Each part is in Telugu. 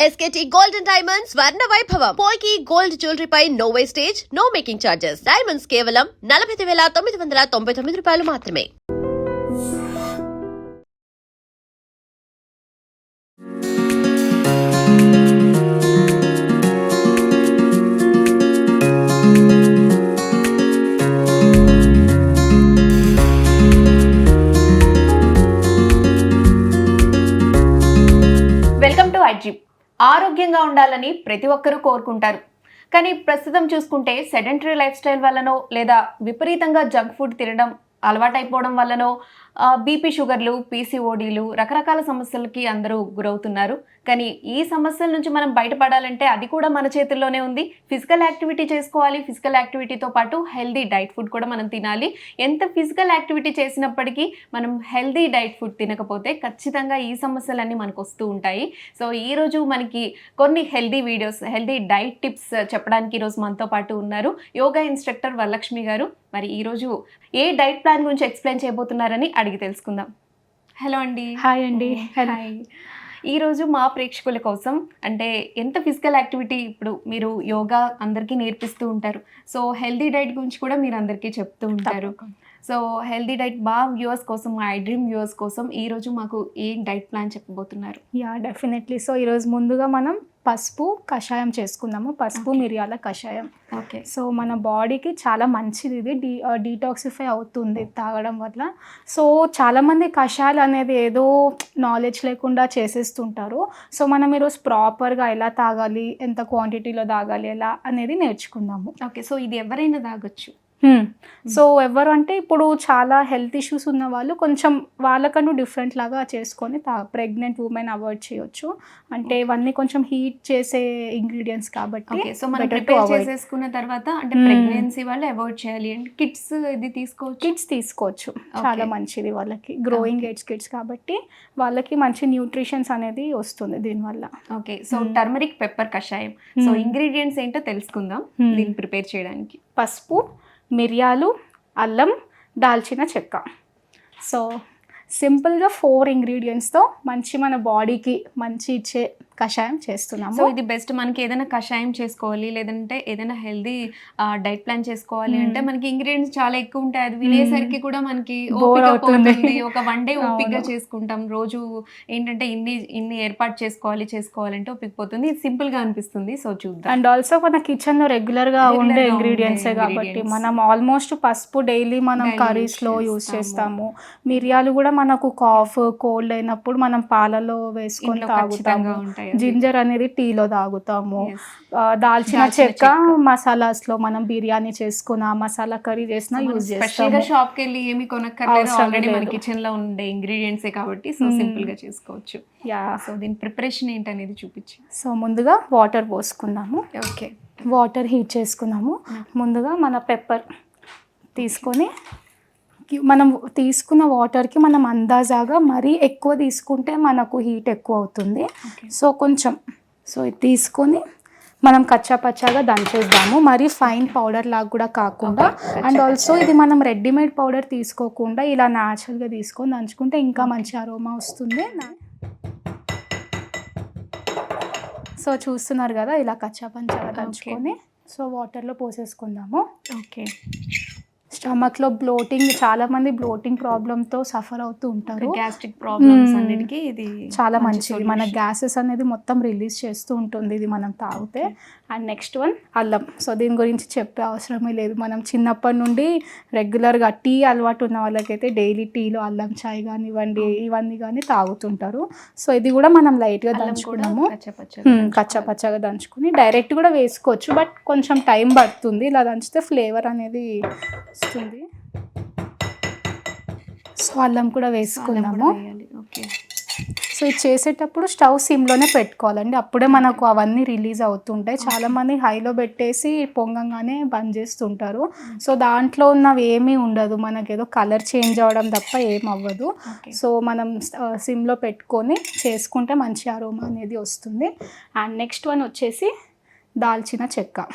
SKT Gold and Diamonds Swarna Vaibhavam. Polki Gold Jewelry pi no wastage, no making charges. Diamonds కేవలం 45,999 రూపాయలు మాత్రమే. Welcome to iDream. ఆరోగ్యంగా ఉండాలని ప్రతి ఒక్కరూ కోరుకుంటారు. కానీ ప్రస్తుతం చూసుకుంటే సెడెంటరీ లైఫ్ స్టైల్ వల్లనో లేదా విపరీతంగా జంక్ ఫుడ్ తినడం అలవాటైపోవడం వల్లనో బీపీ, షుగర్లు, పీసీఓడీలు రకరకాల సమస్యలకి అందరూ గురవుతున్నారు. కానీ ఈ సమస్యల నుంచి మనం బయటపడాలంటే అది కూడా మన చేతుల్లోనే ఉంది. ఫిజికల్ యాక్టివిటీ చేసుకోవాలి. ఫిజికల్ యాక్టివిటీతో పాటు హెల్దీ డైట్ ఫుడ్ కూడా మనం తినాలి. ఎంత ఫిజికల్ యాక్టివిటీ చేసినప్పటికీ మనం హెల్దీ డైట్ ఫుడ్ తినకపోతే ఖచ్చితంగా ఈ సమస్యలన్నీ మనకు వస్తూ ఉంటాయి. సో ఈరోజు మనకి కొన్ని healthy videos, healthy diet tips చెప్పడానికి ఈరోజు మనతో పాటు ఉన్నారు యోగా ఇన్స్ట్రక్టర్ వరలక్ష్మి గారు. మరి ఈరోజు ఏ డైట్ ప్లాన్ గురించి ఎక్స్ప్లెయిన్ చేయబోతున్నారని అడిగి తెలుసుకుందాం. హలో అండి. హాయ్ అండి. హాయ్. ఈరోజు మా ప్రేక్షకుల కోసం అంటే ఎంత ఫిజికల్ యాక్టివిటీ ఇప్పుడు మీరు యోగా అందరికీ నేర్పిస్తూ ఉంటారు. సో హెల్దీ డైట్ గురించి కూడా మీరు అందరికీ చెప్తూ ఉంటారు. సో హెల్దీ డైట్ వ్యూవర్స్ కోసం, మా ఐడ్రీమ్ వ్యూవర్స్ కోసం ఈరోజు మాకు ఏ డైట్ ప్లాన్ చెప్పబోతున్నారు? Yeah, definitely. సో ఈరోజు ముందుగా మనం పసుపు కషాయం చేసుకుందాము. పసుపు మిరియాల కషాయం. ఓకే. సో మన బాడీకి చాలా మంచిది. ఇది డీటాక్సిఫై అవుతుంది తాగడం వల్ల. సో చాలామంది కషాయాలు అనేది ఏదో నాలెడ్జ్ లేకుండా చేసేస్తుంటారు. సో మనం ఈరోజు ప్రాపర్గా ఎలా తాగాలి, ఎంత క్వాంటిటీలో తాగాలి, ఎలా అనేది నేర్చుకుందాము. ఓకే. సో ఇది ఎవరైనా తాగొచ్చు? సో ఎవరు అంటే ఇప్పుడు చాలా హెల్త్ ఇష్యూస్ ఉన్న వాళ్ళు కొంచెం వాళ్ళకంటూ డిఫరెంట్ లాగా చేసుకొని ప్రెగ్నెంట్ ఉమెన్ అవాయిడ్ చేయొచ్చు. అంటే ఇవన్నీ కొంచెం హీట్ చేసే ఇంగ్రీడియంట్స్ కాబట్టి. సో మనం ప్రిపేర్ చేసేసుకున్న తర్వాత అంటే ప్రెగ్నెన్సీ వాళ్ళు అవాయిడ్ చేయాలి. అంటే కిడ్స్ ఇది తీసుకోవచ్చు. చాలా మంచిది వాళ్ళకి. గ్రోయింగ్ ఏజ్ కిడ్స్ కాబట్టి వాళ్ళకి మంచి న్యూట్రిషన్స్ అనేది వస్తుంది దీనివల్ల. ఓకే. సో టర్మరిక్ పెప్పర్ కషాయం. సో ఇంగ్రీడియంట్స్ ఏంటో తెలుసుకుందాం దీన్ని ప్రిపేర్ చేయడానికి. పసుపు, మిరియాలు, అల్లం, దాల్చిన చెక్క. సో సింపుల్గా 4 ఇంగ్రీడియంట్స్తో మంచి మన బాడీకి మంచి ఇచ్చే కషాయం చేస్తున్నాము. సో ఇది బెస్ట్. మనకి ఏదైనా కషాయం చేసుకోవాలి లేదంటే ఏదైనా హెల్దీ డైట్ ప్లాన్ చేసుకోవాలి అంటే మనకి ఇంగ్రీడియంట్స్ చాలా ఎక్కువ ఉంటాయి. అది వినేసరికి కూడా మనకి ఓపిక పోతుంది. ఒక 1 డే ఓపికగా చేసుకుంటాం. రోజు ఏంటంటే ఇన్ని ఏర్పాటు చేసుకోవాలంటే ఓపిక పోతుంది. ఇది సింపుల్ గా అనిపిస్తుంది. సో చూద్దాం. అండ్ ఆల్సో మన కిచెన్ లో రెగ్యులర్ గా ఉండే ఇంగ్రీడియంట్సే కాబట్టి మనం ఆల్మోస్ట్ పసుపు డైలీ మనం కర్రీస్ లో యూజ్ చేస్తాము. మిరియాలు కూడా మనకు కాఫ్, కోల్డ్ అయినప్పుడు మనం పాలలో వేసుకొని తాగుతాము. జింజర్ అనేది టీలో తాగుతాము. దాల్చిన చెక్క మసాలాస్ లో మనం బిర్యానీ చేసుకున్న, మసాలా కర్రీ చేసినా యూజ్ చేస్తాము. షాప్ కి వెళ్ళి ఏమి కొనక్కర్లేదు. ఆల్రెడీ మన కిచెన్ లో ఉండే ఇంగ్రీడియంట్స్ కాబట్టి సో సింపుల్ గా చేసుకోవచ్చు. యా. సో దీని ప్రిపరేషన్ ఏంటనేది చూపించి. సో ముందుగా వాటర్ పోసుకుందాము. ఓకే. వాటర్ హీట్ చేసుకున్నాము. ముందుగా మన పెప్పర్ తీసుకొని మనం తీసుకున్న వాటర్కి మనం అందాజాగా మరీ ఎక్కువ తీసుకుంటే మనకు హీట్ ఎక్కువ అవుతుంది. సో కొంచెం ఇది తీసుకొని మనం కచ్చాపచ్చాగా దంచేద్దాము. మరీ ఫైన్ పౌడర్ లాగా కూడా కాకుండా. అండ్ ఆల్సో ఇది మనం రెడీమేడ్ పౌడర్ తీసుకోకుండా ఇలా న్యాచురల్గా తీసుకొని దంచుకుంటే ఇంకా మంచి అరోమా వస్తుంది. సో చూస్తున్నారు కదా, ఇలా కచ్చాపచ్చాగా దంచుకొని సో వాటర్లో పోసేసుకుందాము. ఓకే. స్టమక్లో బ్లోటింగ్, చాలా మంది బ్లోటింగ్ ప్రాబ్లంతో సఫర్ అవుతూ ఉంటారు. గ్యాస్ట్రిక్ ప్రాబ్లమ్స్ అన్నిటికీ ఇది చాలా మంచిది. మన గ్యాసెస్ అనేది మొత్తం రిలీజ్ చేస్తూ ఉంటుంది ఇది మనం తాగితే. అండ్ నెక్స్ట్ వన్ అల్లం. సో దీని గురించి చెప్పే అవసరమే లేదు. మనం చిన్నప్పటి నుండి రెగ్యులర్గా టీ అలవాటు ఉన్న వాళ్ళకైతే డైలీ టీలో అల్లం చాయ్ కానివ్వండి ఇవన్నీ కానీ తాగుతుంటారు. సో ఇది కూడా మనం లైట్గా దంచుకున్నాము. కచ్చాపచ్చాగా దంచుకుని డైరెక్ట్ కూడా వేసుకోవచ్చు, బట్ కొంచెం టైం పడుతుంది. ఇలా దంచితే ఫ్లేవర్ అనేది వస్తుంది. సో అల్లం కూడా వేసుకున్నాము. సో ఇది చేసేటప్పుడు స్టవ్ సిమ్లోనే పెట్టుకోవాలండి. అప్పుడే మనకు అవన్నీ రిలీజ్ అవుతుంటాయి. చాలామంది హైలో పెట్టేసి పొంగంగానే బంద్ చేస్తుంటారు. సో దాంట్లో ఉన్నవి ఏమీ ఉండదు, మనకేదో కలర్ చేంజ్ అవ్వడం తప్ప ఏం అవ్వదు. సో మనం సిమ్లో పెట్టుకొని చేసుకుంటే మంచి అరోమా అనేది వస్తుంది. అండ్ నెక్స్ట్ వన్ వచ్చేసి దాల్చిన చెక్క.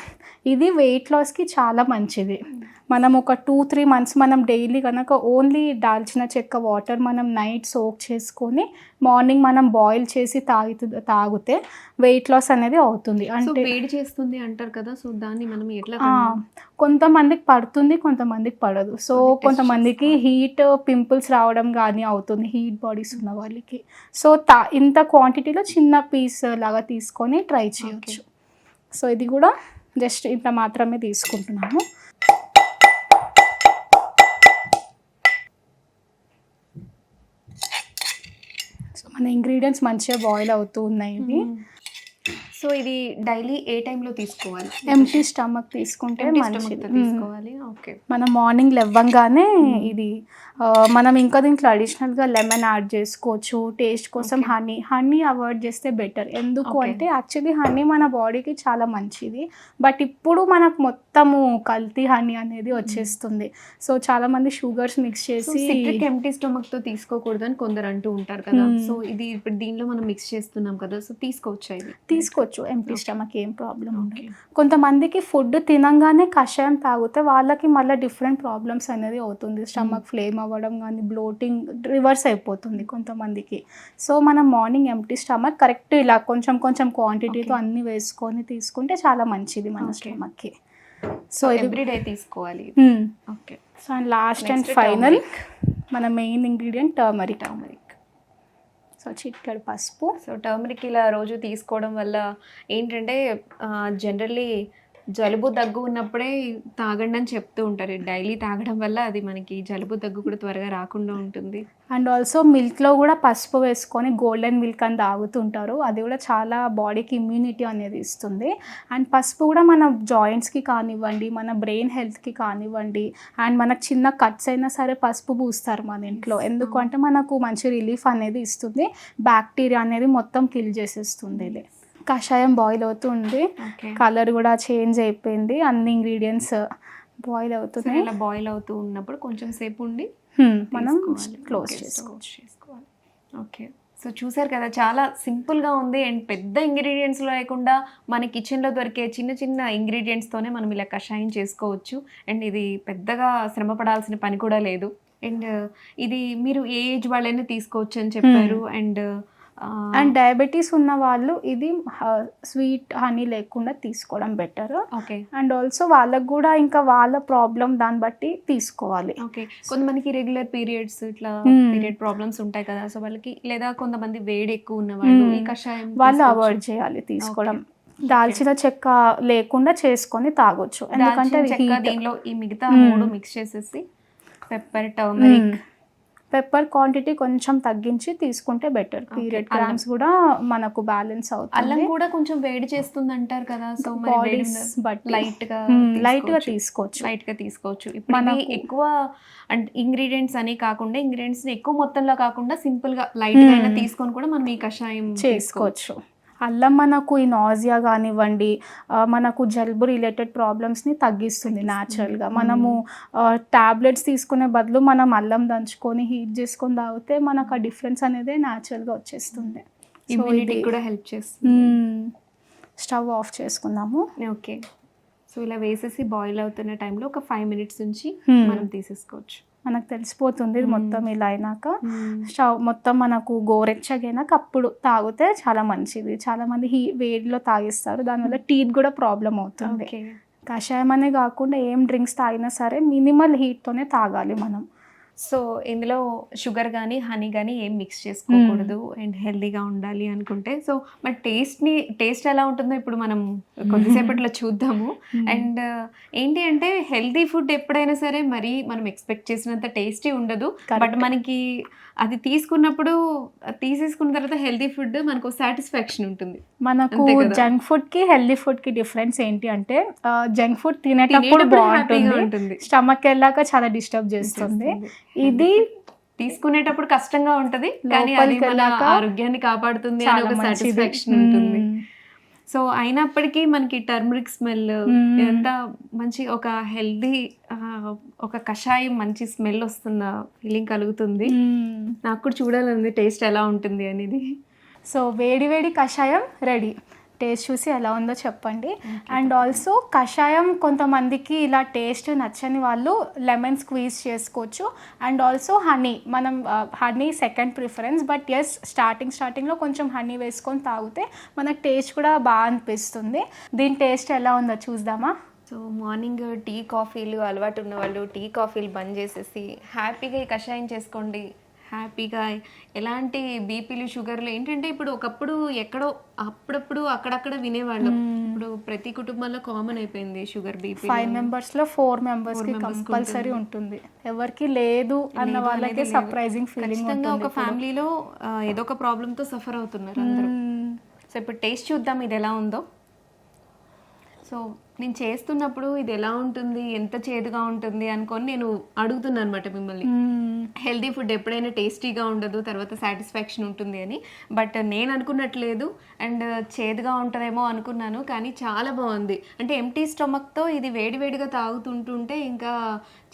ఇది వెయిట్ లాస్కి చాలా మంచిది. మనం ఒక 2-3 months మనం డైలీ కనుక ఓన్లీ దాల్చిన చెక్క వాటర్ మనం నైట్ సోక్ చేసుకొని మార్నింగ్ మనం బాయిల్ చేసి తాగితే వెయిట్ లాస్ అనేది అవుతుంది. అంటే వేడి చేస్తుంది అంటారు కదా, సో దాన్ని మనం ఎట్లా? కొంతమందికి పడుతుంది, కొంతమందికి పడదు. సో కొంతమందికి హీట్ పింపుల్స్ రావడం కానీ అవుతుంది, హీట్ బాడీస్ ఉన్న వాళ్ళకి. సో ఇంత క్వాంటిటీలో చిన్న పీస్ లాగా తీసుకొని ట్రై చేయొచ్చు. సో ఇది కూడా జస్ట్ ఇంత మాత్రమే తీసుకుంటున్నాము. సో మన ఇంగ్రీడియంట్స్ మంచిగా బాయిల్ అవుతూ ఉన్నాయి ఇవి. సో ఇది డైలీ ఏ టైంలో తీసుకోవాలి? ఎంటీ స్టమక్ తీసుకుంటే మంచిది. తీసుకోవాలి. ఓకే. మనం మార్నింగ్ లేవగానే ఇది మనం ఇంకా దీంట్లో అడిషనల్గా లెమన్ యాడ్ చేసుకోవచ్చు. టేస్ట్ కోసం హనీ అవాయిడ్ చేస్తే బెటర్. ఎందుకు అంటే యాక్చువల్లీ హనీ మన బాడీకి చాలా మంచిది, బట్ ఇప్పుడు మనకు మొత్తము కల్తీ హనీ అనేది వచ్చేస్తుంది. సో చాలా మంది షుగర్స్ మిక్స్ చేసి ఎంటీ స్టమక్ తో తీసుకోకూడదు అని కొందరు అంటూ ఉంటారు కదా. సో ఇది ఇప్పుడు దీనిలో మనం మిక్స్ చేస్తున్నాం కదా, సో తీసుకోవచ్చు. ఇది తీసుకోవచ్చు ఎంటీ స్టమక్, ఏం ప్రాబ్లం ఉండదు. కొంతమందికి ఫుడ్ తినంగానే కషాయం తాగితే వాళ్ళకి మళ్ళీ డిఫరెంట్ ప్రాబ్లమ్స్ అనేది అవుతుంది. స్టమక్ ఫ్లేమ్ అవ్వడం కానీ, బ్లోటింగ్ రివర్స్ అయిపోతుంది కొంతమందికి. సో మనం మార్నింగ్ ఎంటీ స్టమక్ కరెక్ట్ ఇలా కొంచెం కొంచెం క్వాంటిటీతో అన్ని వేసుకొని తీసుకుంటే చాలా మంచిది మన స్టమక్కి. సో ఎవ్రీడే తీసుకోవాలి. Okay. So and last and final మన మెయిన్ ఇంగ్రీడియంట్ టర్మరిక్. సో చిటికెడు పసుపు. సో టర్మరిక్ ఇలా రోజు తీసుకోవడం వల్ల ఏంటంటే జనరల్లీ జలుబు దగ్గు ఉన్నప్పుడే తాగండి అని చెప్తూ ఉంటారు. డైలీ తాగడం వల్ల అది మనకి జలుబు దగ్గు కూడా త్వరగా రాకుండా ఉంటుంది. అండ్ ఆల్సో మిల్క్లో కూడా పసుపు వేసుకొని గోల్డెన్ మిల్క్ అని తాగుతుంటారు. అది కూడా చాలా బాడీకి ఇమ్యూనిటీ అనేది ఇస్తుంది. అండ్ పసుపు కూడా మన జాయింట్స్కి కానివ్వండి, మన బ్రెయిన్ హెల్త్కి కానివ్వండి, అండ్ మనకు చిన్న కట్స్ అయినా సరే పసుపు పూస్తారు మన ఇంట్లో. ఎందుకంటే మనకు మంచి రిలీఫ్ అనేది ఇస్తుంది. బ్యాక్టీరియా అనేది మొత్తం కిల్ చేసేస్తుంది ఇది. కషాయం బాయిల్ అవుతుంది, కలర్ కూడా చేంజ్ అయిపోయింది, అన్ని ఇంగ్రీడియంట్స్ బాయిల్ అవుతున్నాయి. ఇలా బాయిల్ అవుతూ ఉన్నప్పుడు కొంచెం సేపు ఉండి మనం క్లోజ్ చేసుకోవాలి. ఓకే. సో చూసారు కదా, చాలా సింపుల్గా ఉంది అండ్ పెద్ద ఇంగ్రీడియంట్స్ లేకుండా మన కిచెన్లో దొరికే చిన్న చిన్న ఇంగ్రీడియంట్స్తోనే మనం ఇలా కషాయం చేసుకోవచ్చు. అండ్ ఇది పెద్దగా శ్రమ పడాల్సిన పని కూడా లేదు. అండ్ ఇది మీరు ఏ ఏజ్ వాళ్ళైనా తీసుకోవచ్చు అని చెప్పారు. అండ్ డయాబెటీస్ ఉన్న వాళ్ళు ఇది స్వీట్ హనీ లేకుండా తీసుకోవడం బెటర్. ఓకే. అండ్ ఆల్సో వాళ్ళకు కూడా ఇంకా వాళ్ళ ప్రాబ్లం దాన్ని బట్టి తీసుకోవాలి. ఓకే. కొంతమందికి రెగ్యులర్ పీరియడ్స్ ఇట్లా పీరియడ్ ప్రాబ్లమ్స్ ఉంటాయి కదా, సో వాళ్ళకి, లేదా కొంతమంది వేడి ఎక్కువ ఉన్న వాళ్ళు ఈ కషాయం వాళ్ళు అవాయిడ్ చేయాలి తీసుకోవడం. దాల్చిన చెక్క లేకుండా చేసుకొని తాగొచ్చు. ఎందుకంటే దీనిలో ఈ మిగతా 3 మిక్స్ చేసేసి పెప్పర్, టర్మరిక్, పెప్పర్ క్వాంటిటీ కొంచెం తగ్గించి తీసుకుంటే బెటర్. పీరియడ్ గ్రామ్స్ కూడా మనకు బ్యాలెన్స్ అవుతుంది. అల్లం కూడా కొంచెం వేడి చేస్తుంది అంటారు కదా, సో బాడీస్ బట్ లైట్ గా తీసుకోవచ్చు. ఇప్పుడు ఎక్కువ అంటే ఇంగ్రీడియంట్స్ అని కాకుండా, ఇంగ్రీడియంట్స్ ఎక్కువ మొత్తంలో కాకుండా సింపుల్ గా లైట్ గా తీసుకొని కూడా మనం ఈ కషాయం చేసుకోవచ్చు. అల్లం మనకు ఈ నాజియా కానివ్వండి, మనకు జలుబు రిలేటెడ్ ప్రాబ్లమ్స్ని తగ్గిస్తుంది న్యాచురల్గా. మనము టాబ్లెట్స్ తీసుకునే బదులు మనం అల్లం దంచుకొని హీట్ చేసుకొని తాగితే మనకు ఆ డిఫరెన్స్ అనేది న్యాచురల్గా వచ్చేస్తుంది. ఇమ్యూనిటీ కూడా హెల్ప్ చేస్తుంది. స్టవ్ ఆఫ్ చేసుకుందాము. ఓకే. సో ఇలా వేసేసి బాయిల్ అవుతున్న టైంలో ఒక 5 minutes నుంచి మనం తీసేసుకోవచ్చు. మనకు తెలిసిపోతుంది మొత్తం ఇలా అయినాక. స్టవ్ మొత్తం మనకు గోరెచ్చగైనాక అప్పుడు తాగితే చాలా మంచిది. చాలా మంది వేడిలో తాగిస్తారు, దానివల్ల టీత్ కూడా ప్రాబ్లం అవుతుంది. కషాయం అనే కాకుండా ఏం డ్రింక్స్ తాగినా సరే మినిమల్ హీట్తోనే తాగాలి మనం. సో ఇందులో షుగర్ కానీ హనీ కానీ ఏం మిక్స్ చేసుకోకూడదు అండ్ హెల్దీగా ఉండాలి అనుకుంటే. సో మరి టేస్ట్ ఎలా ఉంటుందో ఇప్పుడు మనం కొద్దిసేపట్లో చూద్దాము. అండ్ ఏంటి అంటే హెల్దీ ఫుడ్ ఎప్పుడైనా సరే మరి మనం ఎక్స్పెక్ట్ చేసినంత టేస్టీ ఉండదు, బట్ మనకి అది తీసేసుకున్న తర్వాత హెల్దీ ఫుడ్ మనకు సాటిస్ఫాక్షన్ ఉంటుంది. మనకు జంక్ ఫుడ్ కి హెల్దీ ఫుడ్ కి డిఫరెన్స్ ఏంటి అంటే, జంక్ ఫుడ్ తినేటప్పుడు బాగుంటుంది, స్టమక్ వెళ్ళాక చాలా డిస్టర్బ్ చేస్తుంది. ఇది తీసుకునేటప్పుడు కష్టంగా ఉంటది, కానీ అది మన ఆరోగ్యాన్ని కాపాడుతుంది అని ఒక సాటిస్ఫాక్షన్ ఉంటుంది. సో అయినప్పటికీ మనకి టర్మరిక్ స్మెల్ ఎంత మంచి, ఒక హెల్దీ ఒక కషాయం మంచి స్మెల్ వస్తున్న ఫీలింగ్ కలుగుతుంది. నాకు కూడా చూడాలండి టేస్ట్ ఎలా ఉంటుంది అనేది. సో వేడి వేడి కషాయం రెడీ. టేస్ట్ చూసి ఎలా ఉందో చెప్పండి. అండ్ ఆల్సో కషాయం కొంతమందికి ఇలా టేస్ట్ నచ్చని వాళ్ళు లెమన్ స్క్వీజ్ చేసుకోవచ్చు. అండ్ ఆల్సో హనీ, మనం honey second preference, but as స్టార్టింగ్లో కొంచెం హనీ వేసుకొని తాగితే మనకు టేస్ట్ కూడా బాగా అనిపిస్తుంది. దీని టేస్ట్ ఎలా ఉందో చూద్దామా. సో మార్నింగ్ టీ కాఫీలు అలవాటు ఉన్న వాళ్ళు టీ కాఫీలు బంద్ చేసేసి హ్యాపీగా ఈ కషాయం చేసుకోండి. హ్యాపీగా ఎలాంటి బీపీలు షుగర్లు ఏంటంటే ఇప్పుడు ఒకప్పుడు ఎక్కడో అప్పుడప్పుడు అక్కడక్కడ వినేవాళ్ళం. ఇప్పుడు ప్రతి కుటుంబంలో కామన్ అయిపోయింది షుగర్, బీపీ. 5 మెంబర్స్లో 4 మెంబర్స్కి కంపల్సరీ ఉంటుంది. ఎవరికి లేదు అన్న వాళ్ళకి సర్ప్రైజింగ్ ఫీలింగ్ ఖచ్చితంగా ఒక ఫ్యామిలీలో ఏదో ఒక ప్రాబ్లంతో సఫర్ అవుతున్నారు అందరూ. సో ఇప్పుడు టేస్ట్ చూద్దాం ఇది ఎలా ఉందో. సో నేను చేస్తున్నప్పుడు ఇది ఎలా ఉంటుంది, ఎంత చేదుగా ఉంటుంది అనుకొని నేను అడుగుతున్నాను అనమాట మిమ్మల్ని. హెల్దీ ఫుడ్ ఎప్పుడైనా టేస్టీగా ఉండదు, తర్వాత సాటిస్ఫాక్షన్ ఉంటుంది అని. బట్ నేను అనుకున్నట్లేదు, అండ్ చేదుగా ఉంటుందేమో అనుకున్నాను, కానీ చాలా బాగుంది. అంటే ఎంటీ స్టమక్తో ఇది వేడివేడిగా తాగుతుంటుంటే ఇంకా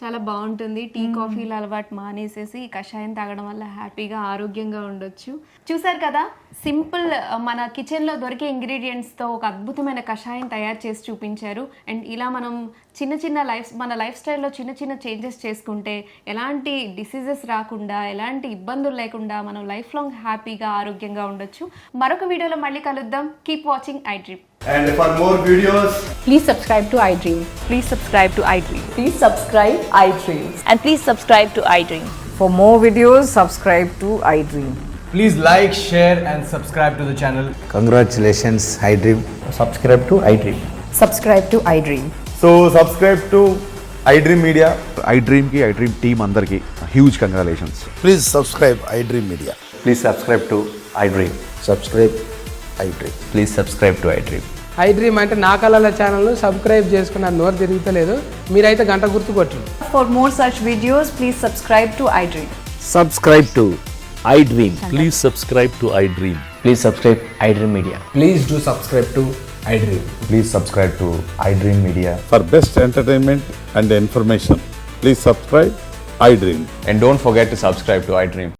చాలా బాగుంటుంది. టీ కాఫీలు అలవాటు మానేసేసి కషాయం తాగడం వల్ల హ్యాపీగా ఆరోగ్యంగా ఉండొచ్చు. చూసారు కదా, సింపుల్ మన కిచెన్లో దొరికే ఇంగ్రీడియంట్స్తో ఒక అద్భుతమైన కషాయం తయారు చేసి చూపించారు. అండ్ ఇలా మనం మన లైఫ్ స్టైల్లో చిన్న చిన్న చేంజెస్ చేసుకుంటే ఎలాంటి డిసీజెస్ రాకుండా, ఎలాంటి ఇబ్బందులు లేకుండా మనం లైఫ్ లాంగ్ హ్యాపీగా ఆరోగ్యంగా ఉండొచ్చు. మరొక వీడియోలో మళ్ళీ కలుద్దాం. Keep watching iDream. And for more videos, Please subscribe to iDream. Please subscribe to iDream. Please subscribe iDream. And please subscribe to iDream. For more videos, subscribe to iDream. please like, share and subscribe to the channel. Congratulations, iDream. subscribe to iDream. Subscribe to iDream. So subscribe to iDream Media. iDream ki iDream team అందరికి huge congratulations. Please subscribe iDream Media. Please subscribe to iDream. Subscribe iDream. Please subscribe to iDream. iDream అంటే నా కళల ఛానల్ను సబ్స్క్రైబ్ చేసుకున్న నోరు తిరుగుతలేదు, మీరైతే గంట గుర్తు కొట్టండి. For more such videos, please subscribe to iDream. Subscribe to iDream. Please subscribe to iDream. Please subscribe iDream Media. Please do subscribe to iDream. Please subscribe to iDream Media. For best entertainment and information, please subscribe iDream. And don't forget to subscribe to iDream.